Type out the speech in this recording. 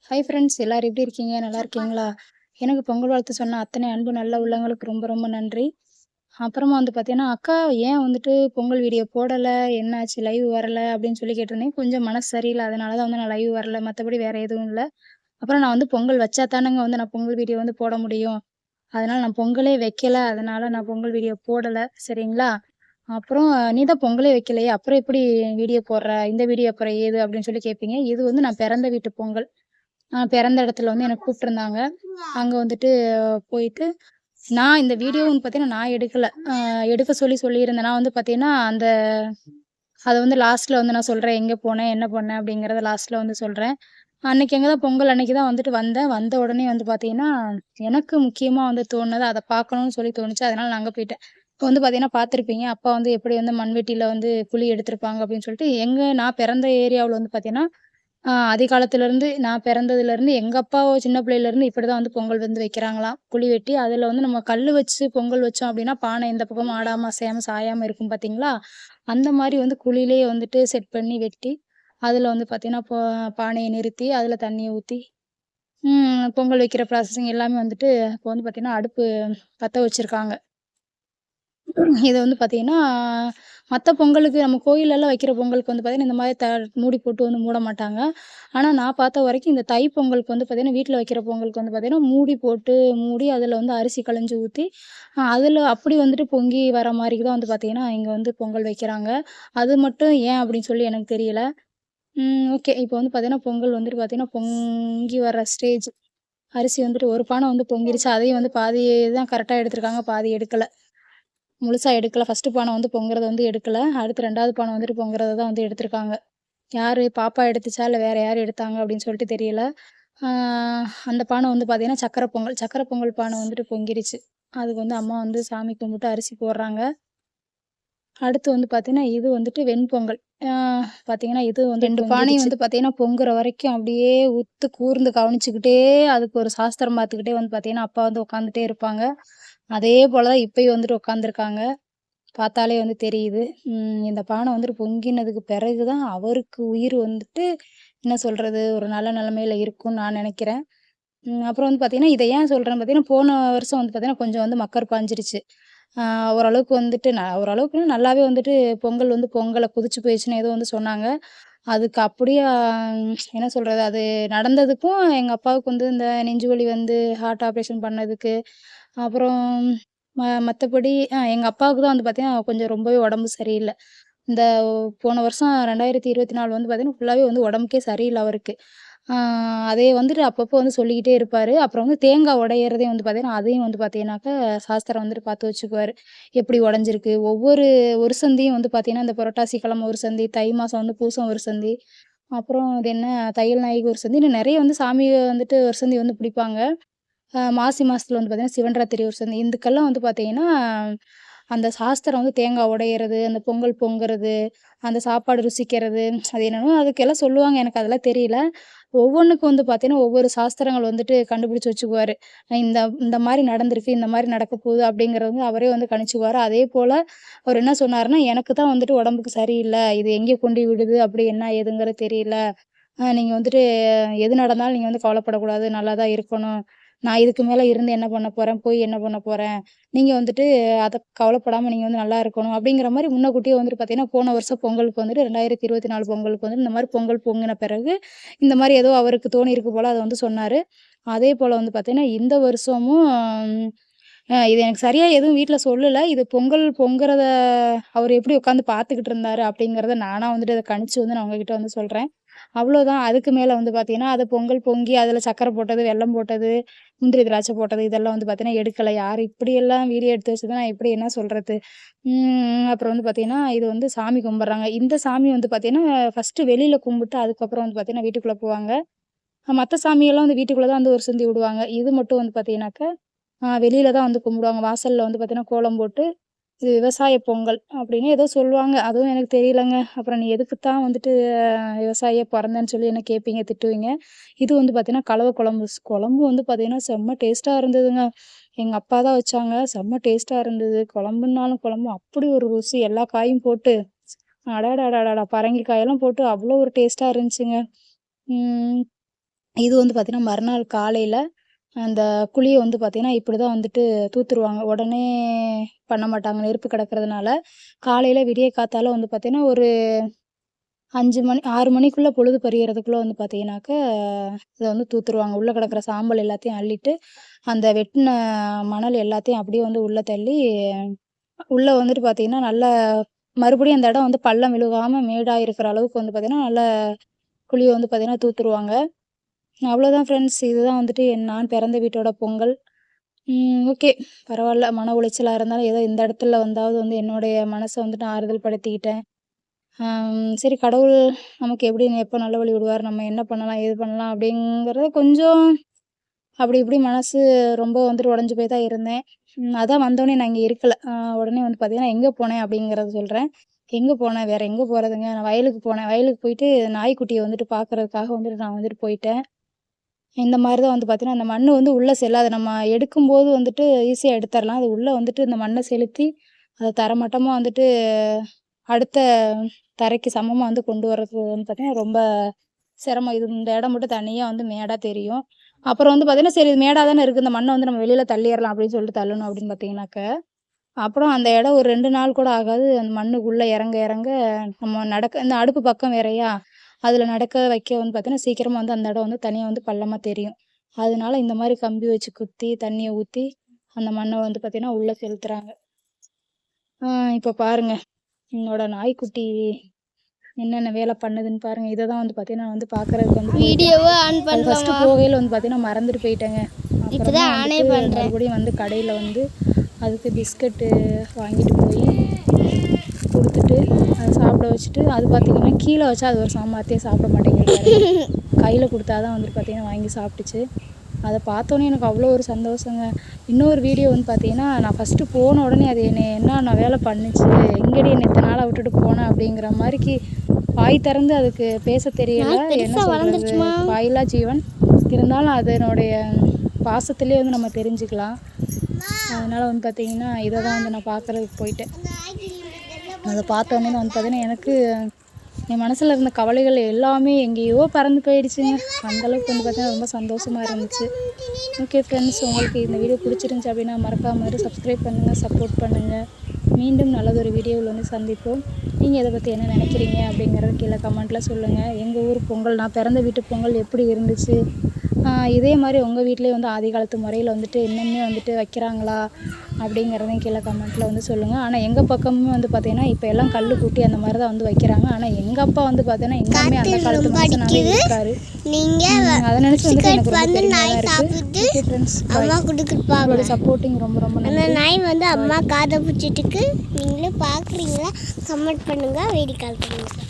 Hi friends எல்லாரும் எப்படி இருக்கீங்க? நல்லா இருக்கீங்களா? எனக்கு பொங்கல் வாழ்த்து சொன்ன அத்தனை அன்பு நல்ல உள்ளங்களுக்கு ரொம்ப ரொம்ப நன்றி. அப்புறமா வந்து பார்த்தீங்கன்னா, "அக்கா ஏன் வந்துட்டு பொங்கல் வீடியோ போடல? என்னாச்சு லைவ் வரல?" அப்படின்னு சொல்லி கேட்டிருந்தீங்க. கொஞ்சம் மனசு சரியில்ல. அதனால தான் வந்து நான் லைவ் வரல. மத்தபடி வேற எதுவும் இல்ல. அப்புறம் நான் வந்து பொங்கல் வச்சா தானங்க வந்து நான் பொங்கல் வீடியோ வந்து போட முடியும். அதனால நான் பொங்கலே வைக்கல. அதனால நான் பொங்கல் வீடியோ போடல. சரிங்களா? அப்புறம் "நீ தான் பொங்கலே வைக்கலையே! அப்புறம் எப்படி வீடியோ போடுற? இந்த வீடியோ அப்புறம் ஏது?" அப்படின்னு சொல்லி கேட்பீங்க. இது வந்து நான் பிறந்த வீட்டு பொங்கல். பிறந்த இடத்துல வந்து என்ன கூப்ட்டுருந்தாங்க. அங்க வந்துட்டு போயிட்டு நான் இந்த வீடியோ வந்து பார்த்தீங்கன்னா, நான் எடுக்கல. எடுக்க சொல்லி சொல்லியிருந்தேன். நான் வந்து பார்த்தீங்கன்னா, அத வந்து லாஸ்ட்ல வந்து நான் சொல்றேன். எங்க போனேன், என்ன பண்ணேன் அப்படிங்கிறத லாஸ்ட்ல வந்து சொல்றேன். அன்னைக்கு அங்க தான் பொங்கல் அன்னைக்கு தான் வந்துட்டு வந்தேன். வந்த உடனே வந்து பார்த்தீங்கன்னா, எனக்கு முக்கியமா வந்து தோணுனது அத பார்க்கணும்னு சொல்லி தோணுச்சு. அதனால நான் அங்க போயிட்டேன். இப்ப வந்து பார்த்தீங்கன்னா பார்த்துருப்பீங்க. அப்பா வந்து எப்படி வந்து மண்வெட்டியில வந்து குழி எடுத்திருப்பாங்க அப்படின்னு சொல்லிட்டு, நான் பிறந்த ஏரியாவுல வந்து பார்த்தீங்கன்னா, ஆதிகாலத்துலருந்து நான் பிறந்ததுலருந்து எங்க அப்பா சின்ன பிள்ளையிலருந்து இப்படிதான் வந்து பொங்கல் வந்து வைக்கிறாங்களாம். குழி வெட்டி அதுல வந்து நம்ம கல்லு வச்சு பொங்கல் வச்சோம் அப்படின்னா, பானை எந்த பக்கமும் ஆடாம, அசையாம, சாயாம இருக்கும் பார்த்தீங்களா? அந்த மாரி வந்து குழியிலேயே வந்துட்டு செட் பண்ணி வெட்டி, அதுல வந்து பார்த்தீங்கன்னா, பானைய நிறுத்தி, அதுல தண்ணிய ஊத்தி, பொங்கல் வைக்கிற ப்ராசஸிங் எல்லாமே வந்துட்டு இப்போ வந்து பார்த்தீங்கன்னா, அடுப்பு பத்த வச்சிருக்காங்க. இது வந்து பார்த்தீங்கன்னா, மத்த பொங்கலுக்கு நம்ம கோயில்லலாம் வைக்கிற பொங்கலுக்கு வந்து பார்த்தீங்கன்னா, இந்த மாரி மூடி போட்டு வந்து மூட மாட்டாங்க. ஆனா நான் பார்த்த வரைக்கும் இந்த தை பொங்கலுக்கு வந்து பார்த்தீங்கன்னா, வீட்ல வைக்கிற பொங்கலுக்கு வந்து பார்த்தீங்கன்னா, மூடி போட்டு மூடி அதில வந்து அரிசி களைஞ்சு ஊத்தி, அதில அப்படி வந்துட்டு பொங்கி வர மாரி தான் வந்து பார்த்தீங்கன்னா, இங்க வந்து பொங்கல் வைக்கிறாங்க. அது மட்டும் ஏன் அப்படின்னு சொல்லி எனக்கு தெரியல. ஓகே. இப்போ வந்து பார்த்தீங்கன்னா, பொங்கல் வந்துட்டு பார்த்தீங்கன்னா, பொங்கி வர ஸ்டேஜ். அரிசி வந்துட்டு ஒரு பானை வந்து பொங்கிருச்சு. அதையும் வந்து பாதி தான் கரெக்ட்டா எடுத்திருக்காங்க. பாதி எடுக்கல. முழுசா எடுக்கல. ஃபர்ஸ்ட்டு பானை வந்து பொங்குறத வந்து எடுக்கல. அடுத்து 2வது பானை வந்துட்டு பொங்குறத தான் வந்து எடுத்திருக்காங்க. யாரு பாப்பா எடுத்துச்சா? இல்ல வேற யாரு எடுத்தாங்க அப்படின்னு சொல்லிட்டு தெரியல. ஆ அந்த பானை வந்து பார்த்தீங்கன்னா, சக்கரை பொங்கல். சக்கரை பொங்கல் பானை வந்துட்டு பொங்கிருச்சு. அதுக்கு வந்து அம்மா வந்து சாமி கும்பிட்டு அரிசி போடுறாங்க. அடுத்து வந்து பார்த்தீங்கன்னா, இது வந்துட்டு வெண்பொங்கல். ஆ பார்த்தீங்கன்னா, இது வந்து 2 பானையும் வந்து பார்த்தீங்கன்னா, பொங்குற வரைக்கும் அப்படியே உத்து கூர்ந்து கவனிச்சுக்கிட்டே, அதுக்கு ஒரு சாஸ்திரம் பார்த்துக்கிட்டே வந்து பார்த்தீங்கன்னா, அப்பா வந்து உட்காந்துட்டே இருப்பாங்க. அதே போல தான் இப்பயும் வந்துட்டு உட்காந்துருக்காங்க. பார்த்தாலே வந்து தெரியுது. இந்த பானை வந்துட்டு பொங்கினதுக்கு பிறகு தான் அவருக்கு உயிர் வந்துட்டு என்ன சொல்றது? ஒரு நல்ல நிலைமையில இருக்கும்னு நான் நெனைக்கிறேன். அப்புறம் வந்து பார்த்தீங்கன்னா, இத ஏன் சொல்றேன்னு பார்த்தீங்கன்னா, போன வருஷம் வந்து பார்த்தீங்கன்னா, கொஞ்சம் வந்து மக்கர் பாஞ்சிருச்சு. ஆ ஓரளவுக்கு வந்துட்டு ஓரளவுக்குன்னா நல்லாவே வந்துட்டு பொங்கல் வந்து பொங்கல கொதிச்சு போயிருச்சுன்னு ஏதோ வந்து சொன்னாங்க. அதுக்கு அப்படியே என்ன சொல்றது? அது நடந்ததுக்கும் எங்க அப்பாவுக்கு வந்து இந்த நெஞ்சு வலி வந்து ஹார்ட் ஆப்ரேஷன் பண்ணதுக்கு, அப்புறம் மத்தபடி எங்க அப்பாவுக்கு தான் வந்து பார்த்தீங்கன்னா, கொஞ்சம் ரொம்பவே உடம்பு சரியில்ல. இந்த போன வருஷம் 2024 வந்து பார்த்தீங்கன்னா, ஃபுல்லாவே வந்து உடம்புக்கே சரியில்ல அவருக்கு. ஆ அதே வந்துட்டு அப்பப்போ வந்து சொல்லிக்கிட்டே இருப்பாரு. அப்புறம் வந்து தேங்காய் உடையறதே வந்து பார்த்தீங்கன்னா, அதையும் வந்து பார்த்தீங்கன்னாக்கா, சாஸ்திரம் வந்துட்டு பார்த்து வச்சுக்குவாரு. எப்படி உடைஞ்சிருக்கு? ஒவ்வொரு ஒரு சந்தியும் வந்து பார்த்தீங்கன்னா, இந்த புரட்டாசி கிழமை ஒரு சந்தி, தை மாசம் வந்து பூசம் ஒரு சந்தி, அப்புறம் அது என்ன தையல் நாயகி ஒரு சந்தி, இன்னும் நெறைய வந்து சாமி வந்துட்டு ஒரு சந்தி வந்து பிடிப்பாங்க. மாசி மாசத்துல வந்து பார்த்தீங்கன்னா, சிவன்ராத்திரி ஒரு சந்தி. இதுக்கெல்லாம் வந்து பார்த்தீங்கன்னா, அந்த சாஸ்திரம் வந்து தேங்காய் உடையறது, அந்த பொங்கல் பொங்குறது, அந்த சாப்பாடு ருசிக்கிறது, அது என்னன்னமோ அதுக்கெல்லாம் சொல்லுவாங்க. எனக்கு அதெல்லாம் தெரியல. ஒவ்வொன்னுக்கும் வந்து பார்த்தீங்கன்னா, ஒவ்வொரு சாஸ்திரங்கள் வந்துட்டு கண்டுபிடிச்சு வச்சுக்குவாரு. இந்த இந்த மாரி நடந்திருக்கு, இந்த மாரி நடக்கப் போகுது அப்படிங்கிறது வந்து அவரே வந்து கணிச்சுக்குவாரு. அதேபோல அவரு என்ன சொன்னாருன்னா, "எனக்கு தான் வந்துட்டு உடம்புக்கு சரியில்ல. இது எங்கே கொண்டு விடுது, அப்படி என்ன ஏதுங்கிறது தெரியல. நீங்க வந்துட்டு எது நடந்தாலும் நீங்க வந்து கவலைப்படக்கூடாது. நல்லா தான் இருக்கணும். நான் இதுக்கு மேல இருந்து என்ன பண்ண போறேன்? போய் என்ன பண்ண போறேன்? நீங்க வந்துட்டு அத கவலைப்படாம நீங்க வந்து நல்லா இருக்கணும்." அப்படிங்கிற மாரி முன்னக்கூட்டியே வந்துட்டு பார்த்தீங்கன்னா, போன வருஷம் பொங்கலுக்கு வந்துட்டு 2024 பொங்கலுக்கு வந்து இந்த மாரி பொங்கல் பொங்குன பிறகு, இந்த மாரி ஏதோ அவருக்கு தோணியிருக்கு போல அத வந்து சொன்னாரு. அதேபோல வந்து பார்த்தீங்கன்னா, இந்த வருஷமும் இது எனக்கு சரியா எதுவும் வீட்ல சொல்லல. இது பொங்கல் பொங்குறத அவரு எப்படி உட்காந்து பார்த்துக்கிட்டு இருந்தாரு அப்படிங்கிறத நானா வந்துட்டு அத கணிச்சு வந்து நான் உங்ககிட்ட வந்து சொல்றேன். அவ்வளோதான். அதுக்கு மேல வந்து பார்த்தீங்கன்னா, அது பொங்கல் பொங்கி அதில சர்க்கரை போட்டது, வெல்லம் போட்டது, முந்திரி, திராட்சை போட்டது இதெல்லாம் வந்து பார்த்தீங்கன்னா எடுக்கல. யாரு இப்படியெல்லாம் வீடியோ எடுத்து வச்சத நான் எப்படி என்ன சொல்றது? அப்புறம் வந்து பார்த்தீங்கன்னா, இது வந்து சாமி கும்பிடுறாங்க. இந்த சாமி வந்து பார்த்தீங்கன்னா, ஃபர்ஸ்ட்டு வெளியில கும்பிட்டு அதுக்கப்புறம் வந்து பார்த்தீங்கன்னா, வீட்டுக்குள்ள போவாங்க. மத்த சாமியெல்லாம் வந்து வீட்டுக்குள்ள தான் வந்து ஒரு சிந்தி விடுவாங்க. இது மட்டும் வந்து பார்த்தீங்கன்னாக்க, வெளியில தான் வந்து கும்பிடுவாங்க. வாசல்ல வந்து பார்த்தீங்கன்னா, கோலம் போட்டு, இது விவசாய பொங்கல் அப்படின்னு ஏதோ சொல்லுவாங்க. அதுவும் எனக்கு தெரியலங்க. அப்புறம் நீ எதுக்கு தான் வந்துட்டு விவசாயியா பொறந்தேன்னு சொல்லி என்ன கேட்பீங்க, திட்டுவீங்க. இது வந்து பார்த்தீங்கன்னா, கலவ குழம்பு. குழம்பு வந்து பார்த்தீங்கன்னா, செம்ம டேஸ்ட்டா இருந்ததுங்க. எங்க அப்பா தான் வச்சாங்க. செம்ம டேஸ்ட்டா இருந்தது. குழம்புனாலும் குழம்பு அப்படி ஒரு ருசி. எல்லா காயும் போட்டு, அடடடடடா! பரங்கிக்காயெல்லாம் போட்டு அவ்வளோ ஒரு டேஸ்ட்டா இருந்துச்சுங்க. ம். இது வந்து பார்த்தீங்கன்னா, மறுநாள் காலையில அந்த குழிய வந்து பார்த்தீங்கன்னா, இப்படிதான் வந்துட்டு தூத்துருவாங்க. உடனே பண்ண மாட்டாங்க. நெருப்பு கிடக்கிறதுனால. காலையில விடிய காத்தால வந்து பார்த்தீங்கன்னா, ஒரு 5 மணி 6 மணிக்குள்ள பொழுது பரியறதுக்குள்ள வந்து பார்த்தீங்கன்னாக்க, இத வந்து தூத்துருவாங்க. உள்ள கிடக்கிற சாம்பல் எல்லாத்தையும் அள்ளிட்டு, அந்த வெட்டுன மணல் எல்லாத்தையும் அப்படியே வந்து உள்ள தள்ளி, உள்ள வந்துட்டு பார்த்தீங்கன்னா, நல்லா மறுபடியும் அந்த இடம் வந்து பள்ளம் விழுகாம மேடா இருக்கிற அளவுக்கு வந்து பார்த்தீங்கன்னா, நல்லா குழிய வந்து பார்த்தீங்கன்னா தூத்துருவாங்க. அவ்வளோதான் ஃப்ரெண்ட்ஸ். இதுதான் வந்துட்டு நான் பிறந்த வீட்டோட பொங்கல். ஓகே. பரவால்ல. மன உளைச்சலா இருந்தாலும் ஏதோ இந்த இடத்துல வந்தாவது வந்து என்னுடைய மனச வந்துட்டு ஆறுதல் படுத்திக்கிட்டேன். சரி கடவுள் நமக்கு எப்படி எப்போ நல்ல வழி விடுவார், நம்ம என்ன பண்ணலாம், ஏது பண்ணலாம் அப்படிங்கிறது கொஞ்சம் அப்படி இப்படி மனசு ரொம்ப வந்துட்டு உடைஞ்சு போய் தான் இருந்தேன். அதான் வந்தோனே நான் இங்க இருக்கல. உடனே வந்து பார்த்தீங்கன்னா, எங்க போனேன் அப்படிங்கிறத சொல்றேன். எங்க போனேன், வேற எங்க போறதுங்க? நான் வயலுக்கு போனேன். வயலுக்கு போயிட்டு நாய்க்குட்டிய வந்துட்டு பார்க்கறதுக்காக வந்துட்டு நான் வந்துட்டு போயிட்டேன். இந்த மாரி தான் வந்து பார்த்தீங்கன்னா, அந்த மண்ணு வந்து உள்ள செல்லாது. நம்ம எடுக்கும்போது வந்துட்டு ஈஸியா எடுத்தரலாம். அது உள்ள வந்துட்டு இந்த மண்ண செலுத்தி, அத தரைமட்டமா வந்துட்டு அடுத்த தரைக்கு சமமா வந்து கொண்டு வரது வந்து பார்த்தீங்கன்னா, ரொம்ப சிரமம். இது இந்த இடம் மட்டும் தனியா வந்து மேடா தெரியும். அப்புறம் வந்து பார்த்தீங்கன்னா, சரி இது மேடா தானே இருக்கு. இந்த மண்ண வந்து நம்ம வெளியில தள்ளிறலாம் அப்படின்னு சொல்லிட்டு தள்ளணும் அப்படின்னு பார்த்தீங்கன்னாக்க, அப்புறம் அந்த இடம் ஒரு 2 நாள் கூட ஆகாது. அந்த மண்ணுக்குள்ள இறங்க இறங்க நம்ம நடக்க இந்த அடுப்பு பக்கம் வேறயா, அதில நடக்க வைக்க வந்து பார்த்தீங்கன்னா, சீக்கிரமா வந்து அந்த இடம் வந்து தனியா வந்து பள்ளமா தெரியும். அதனால இந்த மாரி கம்பி வச்சு குத்தி, தண்ணிய ஊத்தி, அந்த மண்ண வந்து பார்த்தீங்கன்னா, உள்ள செலுத்துறாங்க. இப்ப பாருங்க, என்னோட நாய்க்குட்டி என்னென்ன வேலை பண்ணுதுன்னு பாருங்க. இத தான் வந்து பார்த்தீங்கன்னா, நான் வந்து பார்க்கறதுக்கு வந்து வீடியோவ ஆன் அது ஃபர்ஸ்ட்டு பண்ணலாமா? போகையில வந்து பார்த்தீங்கன்னா, மறந்துட்டு போயிட்டேங்க. அப்புறமா இப்பதான் ஆனே வந்துட்டு பண்றேன். மறுபடியும் வந்து கடையில வந்து அதுக்கு பிஸ்கட்டு வாங்கிட்டு போயி குடுத்துட்டு, அத சாப்பிட வச்சுட்டு, அது பார்த்தீங்கன்னா, கீழ வச்சா அது ஒரு சாமர்த்தியம் சாப்பிட மாட்டேங்குது பாருங்க. கையில குடுத்தா தான் வந்துட்டு பார்த்தீங்கன்னா, வாங்கி சாப்பிட்டுச்சு. அத பார்த்தோனே எனக்கு அவ்வளோ ஒரு சந்தோஷங்க. இன்னொரு வீடியோ வந்து பார்த்தீங்கன்னா, நான் ஃபர்ஸ்ட்டு போன உடனே அது என்னைய என்னான்னா வேலை பண்ணுச்சு, எங்கடி என்ன இத்தன நாளா விட்டுட்டு போன அப்படிங்கிற மாரிக்கு வாய் திறந்து அதுக்கு பேச தெரியல. நாய் என்ன பெருசா சொல்றது? வளர்ந்துருச்சுமா? வாயில்லா ஜீவன். இருந்தாலும் அதனுடைய பாசத்திலேயே வந்து நம்ம தெரிஞ்சுக்கலாம். அதனால வந்து பார்த்தீங்கன்னா, இத தான் வந்து நான் பார்க்கறதுக்கு போயிட்டேன். அத பார்த்தோனே வந்து பார்த்தீங்கன்னா, எனக்கு என் மனசுல இருந்த கவலைகள் எல்லாமே எங்கேயோ பறந்து போயிடுச்சுங்க. அந்த அளவுக்கு வந்து பார்த்தீங்கன்னா, ரொம்ப சந்தோஷமா இருந்துச்சு. ஓகே ஃப்ரெண்ட்ஸ், உங்களுக்கு இந்த வீடியோ பிடிச்சிருந்துச்சு அப்படின்னா மறக்காம சப்ஸ்கிரைப் பண்ணுங்க, சப்போர்ட் பண்ணுங்க. மீண்டும் நல்லதொரு வீடியோவில் வந்து சந்திப்போம். நீங்கள் இதை பற்றி என்ன நினைக்கிறீங்க அப்படிங்கிறத கீழே கமெண்ட்டில் சொல்லுங்கள். எங்கள் ஊர் பொங்கல், நான் பிறந்த வீட்டு பொங்கல் எப்படி இருந்துச்சு? இதே மாதிரி உங்கள் வீட்டிலேயே வந்து ஆதி காலத்து முறையில் வந்துட்டு இன்னுமே வந்துட்டு வைக்கிறாங்களா? அப்படிங்கிறதையும் கீழே கமெண்ட்டில் வந்து சொல்லுங்கள். ஆனால் எங்கள் பக்கமும் வந்து பார்த்தீங்கன்னா, இப்போ எல்லாம் கல் கூட்டி அந்த மாதிரி தான் வந்து வைக்கிறாங்க. ஆனால் எங்கள் அப்பா வந்து பார்த்தீங்கன்னா, இன்னுமே அந்த காலத்து மனுஷனாவே இருக்காரு. அதை நினச்சி வந்துட்டு எனக்கு ரொம்ப பெருமையாக இருக்குது. ஓகே ஃப்ரெண்ட்ஸ், உங்களோட சப்போர்ட்டிங் ரொம்ப ரொம்ப அந்த நன்றி. நாய் வந்து அம்மா காதை பிடிச்சிட்டுக்கு. நீங்களும் பார்க்குறீங்களா? கமெண்ட் பண்ணுங்கள், வீடியோ கால் பண்ணுங்கள்.